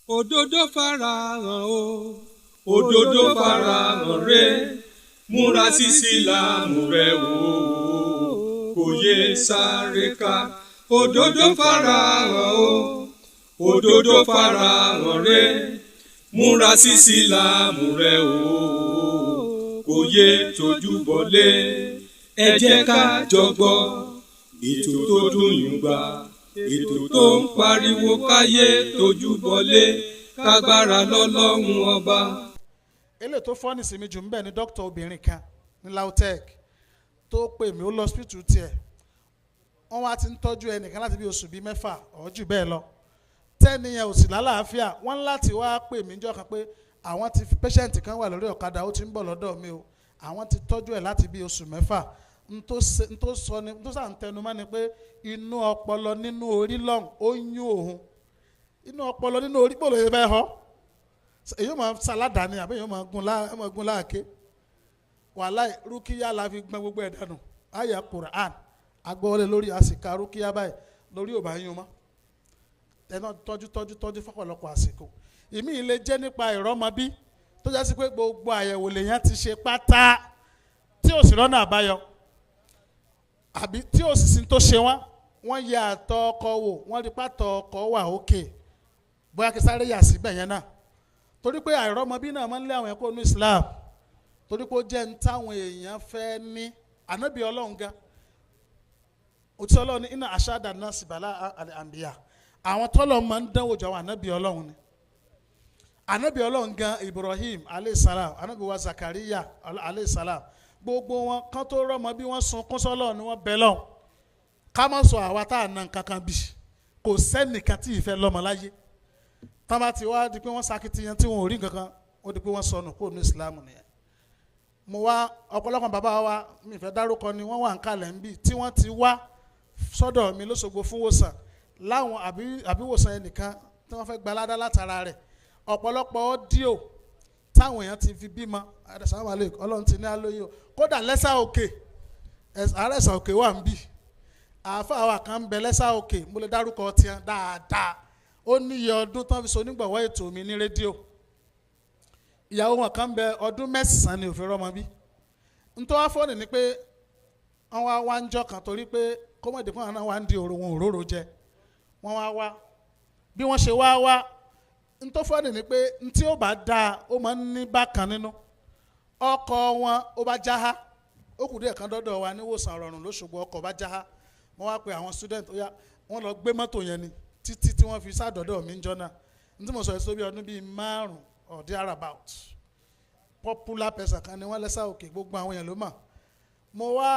òdodo farahàn o òdodo farahàn rẹ múra sí ìsìlámù rẹ wò kò yé sáré ká òdodo farahàn o òdodo farahàn rẹ múra sí ìsìlámù rẹ wò kò yé tójú bọlé ẹ jẹ́ ká jọ gbọ́ ètò tó dùn yùn gbà ètò tó ń pariwo káyé tójú bọlé kágbára lọ́lọ́run ọba. eléyìí tó fọ́ nísìmí jù ń bẹ̀ ni dókítà obìnrin kan ní LAUTECH tó pè mí ó lọ hospital tiẹ̀ wọ́n wá ti ń tọ́jú ẹnìkan láti bí oṣù bíi 6 or jù bẹ́ẹ̀ lọ tẹ́niyẹn ò sì lálàáfíà wọ́n láti wá pè mí jọ́ kan pé àwọn ti patient kan wà lórí ọ̀kadà ó ti ń bọ̀ lọ́dọ̀ mi o àwọn ti tọ́jú ẹ̀ láti bí oṣù 6 ntó sọ ni ntó sàn tẹnumọ́ ni pé inú ọpọlọ nínú orí lọ́hùn ó yún òun inú ọpọlọ nínú orí pò ló yẹ fẹ́ họ èyí máa sàládà ni àbí èyí máa gun láàké wàláì rúkìá la fi gbọ́n gbogbo ẹ̀ dànù àyà Quran agbọ́wọlé lórí àsìkò rúkìá báyìí lórí ò bá yún mọ́ ẹ̀nà tọ́jú fọ́pọ̀lọpọ̀ àsìkò ìmí ilé jẹ́ nípa ìrọ́mọbí tó jásí pé gbogbo àyẹ̀wò lèyàn ti ṣe pátá tí ò sì rọ́nà àbáyọ àbí tí ò sì sí tó ṣe wọ́n yẹ àtọ̀ ọkọ wò wọ́n rí pàtọ̀ ọkọ wà òkè bóyá kí sáré yà síbẹ̀ yẹn náà torí pé àìrọ́mọbí náà máa ń lé àwọn ẹ̀kọ́ ní Islam torí pé ó jẹ́ ń táwọn èèyàn fẹ́ ní ànábì ọlọ́run gan òtí ọlọ́run ní iná àṣàdà náà sì bàlá àǹbíyà àwọn tọ́lọ̀ máa ń dánwò jọ àwọn ànábì ọlọ́run ni ànábì ọlọ́run gan Ibrahim aleyhisalaam ànábì wa Zakariya aleyhisalaam gbogbo wọn kán tó rọ́mọ bí wọ́n sunkún sọ́lọ́ ni wọ́n bẹ̀ lọ́hùn ká má sọ àwa tá à ná kankan bì kò sẹ́nìkan tí ìfẹ́ lọ́mọ láyé tán bá ti wá di pé wọ́n sakitiyan tí wọn ò rí nǹkankan ó di pé wọ́n sọnù kó ní Islam nìyẹn mo wá ọ̀pọ̀lọpọ̀ bàbá wa mi fẹ́ dárúkọ ni wọ́n wà ń kalẹ̀ ń bì tí wọ́n ti wá sọ́dọ̀ mi lóṣogbo fún wòsàn láwọn àbíwòsàn ẹnìkan tí wọ́n fẹ́ gbaládá látara rẹ̀ ọ̀pọ̀lọpọ̀ ọ́díò táwọn èèyàn ti fi bímọ àdàsánwó alẹ́ ọlọ́run ti ní alóyè o kódà lẹ́sà òkè àrẹ́sà òkè wà ń bì àáfàá wa kan ń bẹ lẹ́sà òkè mo lè dárúkọ tiẹ̀ dáadáa ó ní iye ọdún tán fi so nígbàwọ́ ètò mi ní rédíò ìyàwó wọn kan ń bẹ ọdún 9 ni òfin rọmọ bí nítorí wá fọ́ọ̀nì ni pé wọ́n wá ń jọ kan torí pé kọ́mọ̀dé fún àwọn náà wá ń di òrò wọn òróró jẹ wọ́n wá bí wọ́n ṣe wá nítorí fọ́ọ̀nì ni pé ntí ó bá dáa ó máa ń ní bákan nínú ọkọ wọn ó bá jáhá ó kù díẹ̀ kan dọ́dọ̀ wa níwòsàn Ìrọ̀rùn l'Óṣogbo ọkọ̀ bá jáhá wọ́n wá pe àwọn student ó yá wọ́n lọ gbé mọ́tò yẹn ni títí tí wọ́n fi sádọ̀dọ̀ mi ń jọ náà ní tí mo sọ èso bí ọdún bíi 5 or thereabout popular person kan ni wọ́n lẹ́sà òkè gbogbo àwọn èèyàn ló mọ̀ mo wá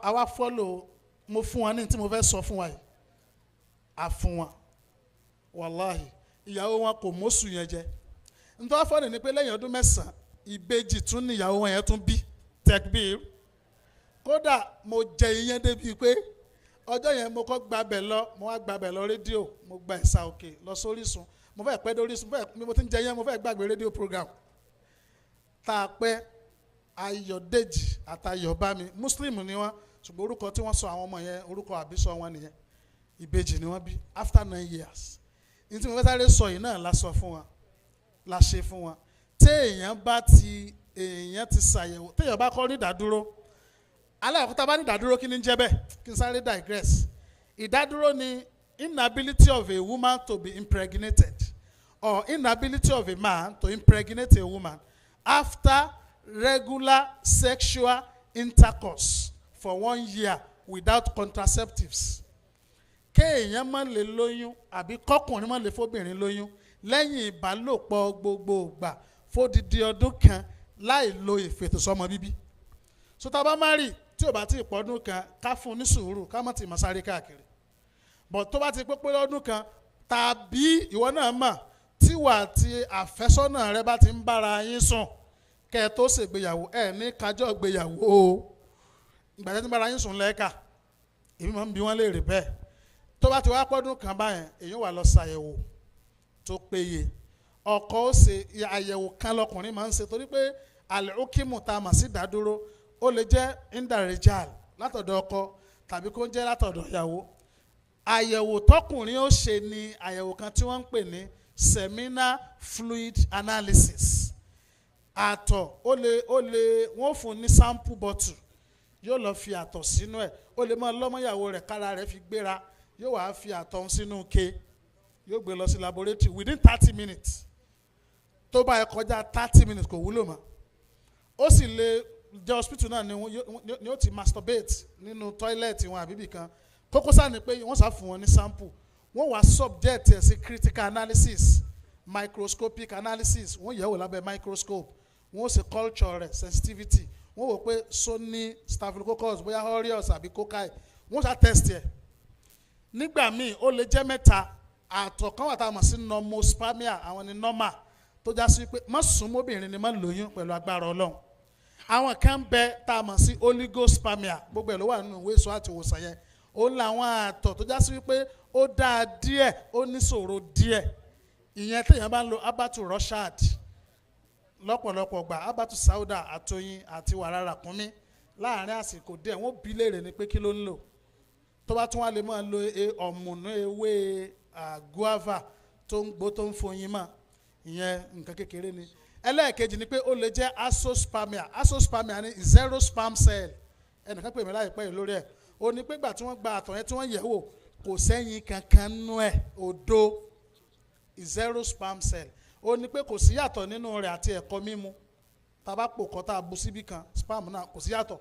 àwa follow mo fún wọn ní tí mo fẹ́ sọ fún wa yìí a fún wọn wàláhì ìyàwó wọn kò mọ́sù yẹn jẹ nítorí wọ́n fọ́ọ̀nì ni pé lẹ́yìn ọdún 9 ìbejì tún ní ìyàwó wọn yẹn tún bí tekbir kódà mo jẹ ìyẹn débi pé ọjọ́ yẹn mo kọ́ gbabẹ̀ lọ mo wá gbabẹ̀ lọ rédíò mo gba ẹ̀sà òkè lọ sórísun mo fẹ́ pẹ́ dórísun mo ti ń jẹ yẹn mo fẹ́ gbàgbé rédíò program tá a pẹ́ Ayọ̀dèjì àtayọ̀bámi Muslim ni wọ́n ṣùgbọ́n orúkọ tí wọ́n sọ àwọn ọmọ yẹn orúkọ àbísọ wọn nìyẹn ìbejì ni wọ́n bí after 9 years ní tí mo fẹ́ sáré sọ yìí náà la sọ fún wọn la ṣe fún wọn téèyàn ti ṣàyẹ̀wò téèyàn bá kọ́ ní ìdádúró aláàkútà bá ní ìdádúró kí ni ń jẹ́ bẹ́ẹ̀ kí n sáré digress ìdádúró ni inability of a woman to be impregnated or inability of a man to impregnate a woman after regular sexual intercourse for 1 year without contraceptives kéèyàn má lè lóyún àbí kọkùnrin má lè fóbìnrin lóyún lẹ́yìn ìbálòpọ̀ gbogbo ìgbà fódìdí ọdún kan láì lo ìfètòsọ́mọ bíbí so tá a bá má rí tí ò bá ti pọ́dún kan ká fún ní sùúrù ká má ti máa sáré káàkiri but tó bá ti pé lọ́dún kan tàbí ìwọ náà mà tíwà àti àfẹ́sọ́nà rẹ bá ti ń bára yín sùn kẹ́ ẹ tó ṣègbéyàwó ẹ ní kájọ́ gbéyàwó o ìgbà tí ń bára yín sùn lẹ́ẹ̀ka èmi máa ń bi wọ́n léèrè bẹ́ẹ̀ tó bá ti wá pọ́dún kan báyẹn èyí wà lọ ṣàyẹ̀wò tó péye ọkọ ó ṣe àyẹ̀wò kan lọkùnrin máa ń ṣe torí pé àlùkìmù tá a mà sí ìdádúró ó lè jẹ́ indarejal látọ̀dọ̀ ọkọ tàbí kó jẹ́ látọ̀dọ̀ ìyàwó àyẹ̀wò tọkùnrin ó ṣe ni àyẹ̀wò kan tí wọ́n ń pè ní seminal fluid analysis. Àtọ̀ ó lè wọ́n fún ní sample bottle yóò lọ fi àtọ̀ sínú ẹ̀ ó lè máa lọ́mọ́yàwó rẹ̀ kára rẹ̀ fi gbéra yóò wá fi àtọ̀ sínú ke yóò gbé lọ sí laboratory within 30 minutes tó bá yẹ kọjá 30 minutes kò wúlò mọ́. Ó sì lè jẹ́ hospital náà ni ó ti masturbate nínú toilet wọn àbíbì kan kókó sáà ni pé wọ́n sá fún wọn ní sample wọ́n wá subject ẹ̀ sí critical analysis microscopic analysis wọ́n yẹ̀wò lábẹ́ microscope wọ́n ṣe culture rẹ̀ sensitivity wọ́n wò pé so ní staphylococcus bóyá aureus àbí cocci wọ́n ṣá test ẹ̀. Nígbà míì ó lè jẹ́ mẹ́ta àtọ̀ kan wà tá a mọ̀ sí normospermia àwọn ni normal tó já sí pé má súnmọ́bìnrin ni má lóyún pẹ̀lú agbára Ọlọ́run. Àwọn kan bẹ tá a mọ̀ sí oligospermia gbogbo ẹ̀ ló wà nínú ìwé ìsọ àti ìwòsàn yẹn ó làwọn àtọ̀ tó já sí wípé ó dáa díẹ̀ ó níṣòro díẹ̀ ìyẹn téèyàn bá ń lo abatu rushad lọ́pọ̀lọpọ̀ gbà abatu sauda àtọyìn àti wàrà ràkúnmí láàrin àsìkò díẹ̀ wọ́n bi léèrè ni pé kí ló ń lò tó bá tún wá lè máa lo ọ̀mùnú ewé guava tó ń gbó tó ń foyin mọ́ ìyẹn nǹkan kékeré ni. Ẹlẹ́ẹ̀kejì ni pé ó lè jẹ́ azoospermia ní zero sperm cell ẹnìkan pè mí láìpẹ́ yìí lórí ẹ̀ ó ní pé gbà tí wọ́n gba àtọ̀ yẹn tí wọ́n yẹ̀ wò kò sẹ́yìn kankan nú ẹ̀ òdo zero sperm cell ó ní pé kò sí yàtọ̀ nínú rẹ̀ àti ẹ̀kọ mímu tàbá pò kọ́ tá a bu síbí kan sperm náà kò sí yàtọ̀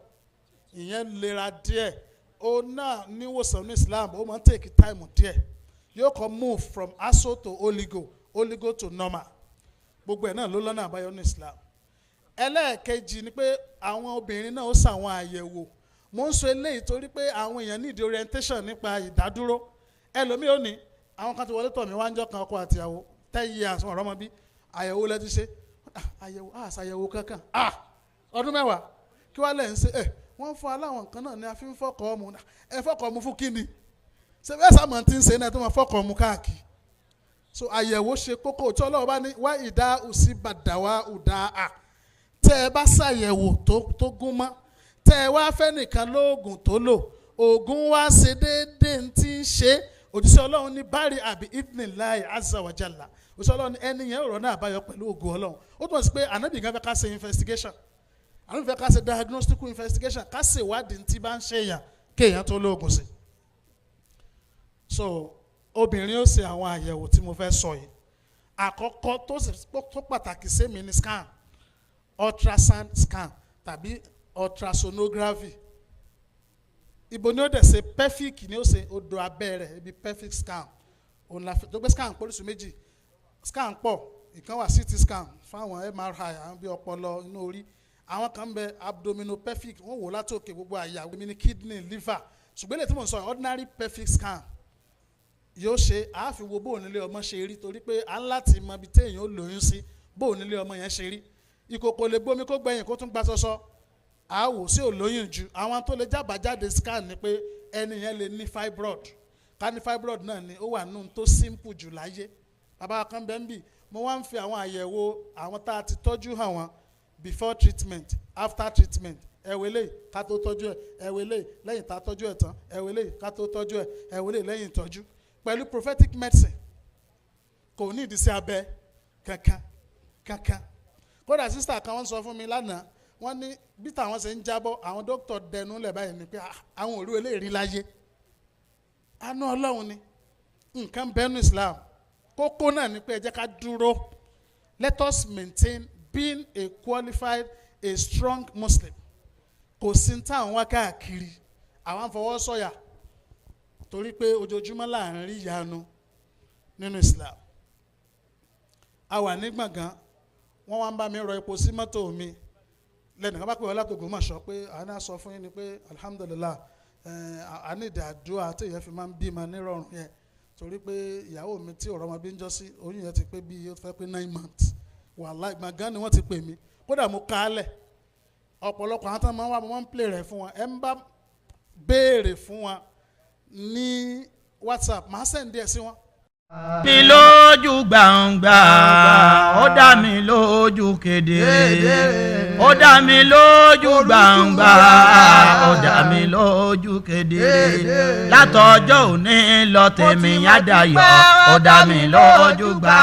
ìyẹn lera díẹ̀ ó náà níwòsàn ní Islam ó máa ń take time díẹ̀ yóò kọ́ move from azo to oligo to normal gbogbo ẹ̀ náà ló lọ́nà àbáyọ ní Islam. Ẹlẹ́ẹ̀kejì ni pé àwọn obìnrin náà ó ṣàwọn àyẹ̀wò mo ń sọ eléyìí torí pé àwọn èèyàn need orientation nípa ìdádúró ẹlòmíì ò ní àwọn kan ti wọlé tọ̀ mí wá ń jọ́ kan ọkọ àtìyàwó 10 years ọ̀rọ̀ ọmọ bí àyẹ̀wò lẹ́ ti ṣe àyẹ̀wò àṣàyẹ̀wò kankan ọdún 10 kí wàá lẹ̀ ń ṣe wọ́n fún aláwọn nǹkan náà ni a fi ń fọ́kọ̀ ọmú fọ́kọ̀ ọmú fún kíni ṣe bẹ́ẹ̀ sàmọ̀ tí ń ṣe náà tó máa fọ́kọ̀ ọmú káàkiri so àyẹ̀wò ṣe kókó tí Ọlọ́run bá ní wá ìdá òsì bàdàwà ìdá tẹ́ ẹ bá ṣàyẹ̀wò tó gún mọ́ tẹ́ ẹ wá fẹ́ nìkan lóògùn tó lò oògùn wá ṣe déédéé ń tí ń ṣe òjíṣẹ́ Ọlọ́run ní bari àbí idnillahi azza wa jalla òjíṣẹ́ Ọlọ́run ní ẹni yẹn rọ̀ náà àbáyọ pẹ̀lú ògùn Ọlọ́run ó túmọ̀ sí pé ànábì gan fẹ́ ká ṣe investigation ànábì fẹ́ ká ṣe diagnostical investigation ká ṣe ìwádìí tí bá ń ṣe èèyàn kéèyàn tó lóògùn sí. So obìnrin ó ṣe àwọn àyẹ̀wò tí mo fẹ́ sọ yìí àkọ́kọ́ tó pàtàkì sẹ́mi ní scan ultrasound scan tàbí ultrasonography ibo ni ó dẹ̀ ṣe pelvic ni ó ṣe odò abẹ́rẹ́ ibi pelvic scan òun la fi tó gbé scan polisi méjì scan pọ̀ ìkan wà CT scan fáwọn MRI àwọn bí ọpọlọ inú orí àwọn kan bẹ abdominopelvic wọ́n wò látòkè gbogbo àyà omi ní kidney liver ṣùgbọ́n èlé tí mo ń sọ ordinary pelvic scan yóò ṣe àáfi wo bóun nílé ọmọ ṣe rí torí pé à ń láti mọ ibi téèyàn ó lóyún sí bóun nílé ọmọ yẹn ṣe rí ìkòkò lè gbómi kó gbẹ̀yìn kó tún gbà sọ́sọ́ àwò sí olóyún ju àwọn tó lè jábàjáde scan ni pé ẹni yẹn lè ní fibroid ká ní fibroid náà ni ó wà nù tó simple jù láyé bàbá kan bẹ́ẹ̀ ń bì mo wá ń fi àwọn àyẹ̀wò àwọn tá a ti tọ́jú hàn wọ́n before treatment after treatment ẹ̀wẹ̀lẹ̀ ká tó tọ́jú ẹ̀ ẹ̀wẹ̀lẹ̀ lẹ́yìn tá a tọ́jú ẹ̀ tán ẹ̀wẹ̀lẹ̀ ká tó tọ́jú ẹ̀ ẹ̀wẹ̀lẹ̀ lẹ́yìn ìtọ́jú pẹ̀lú prophetic medicine kò ní ìdí sí abẹ kankan kódà sísítà kan wọ́n sọ fún mi lánàá wọ́n ní bí táwọn ṣe ń jábọ́ àwọn dókítà dẹnu lẹ̀ báyìí ni pé àwọn òru eléyìí láyé àánú Ọlọ́run ni nǹkan bẹ́nu Islam kókó náà ni pé ẹ jẹ́ ká dúró let us maintain being a qualified a strong Muslim kò sí táwọn wá káàkiri àwọn fọwọ́ sọ̀yà torí pé ojoojúmọ́ láàrin rí ìyanu nínú Islam a wà ní gbọ̀ngàn wọ́n wá ń bá mi rọ epo sí mọ́tò mi lẹ́nu ká bá pè wọ́n látògùn mọ̀ sọ pé àná sọ fún yín ni pé alhamdulillah àníìdí àdúrà tí ìyẹn fi máa ń bímọ nírọ̀rùn yẹn torí pé ìyàwó mi tí ọ̀rọ̀ ọmọ bí ń jọ sí oyún yẹn ti pé bí ó fẹ́ pé 9 months wàláhì gbọ̀ngàn ni wọ́n ti pè mí kódà mo kálẹ̀ ọ̀pọ̀lọpọ̀ àwọn tó máa ń wá mo máa ń play rẹ̀ fún wọn ẹ̀ ń bá béèrè fún wọn ní WhatsApp máa sẹ́ǹdì ẹ̀ sí wọn. mi lójú gbàǹgbà ó dá mi lójú kedere ó dá mi lójú gbàǹgbà ó dá mi lójú kedere látọjọ́ òní lọ tèmi á dayọ̀ ó dá mi lójú gbàǹgbà.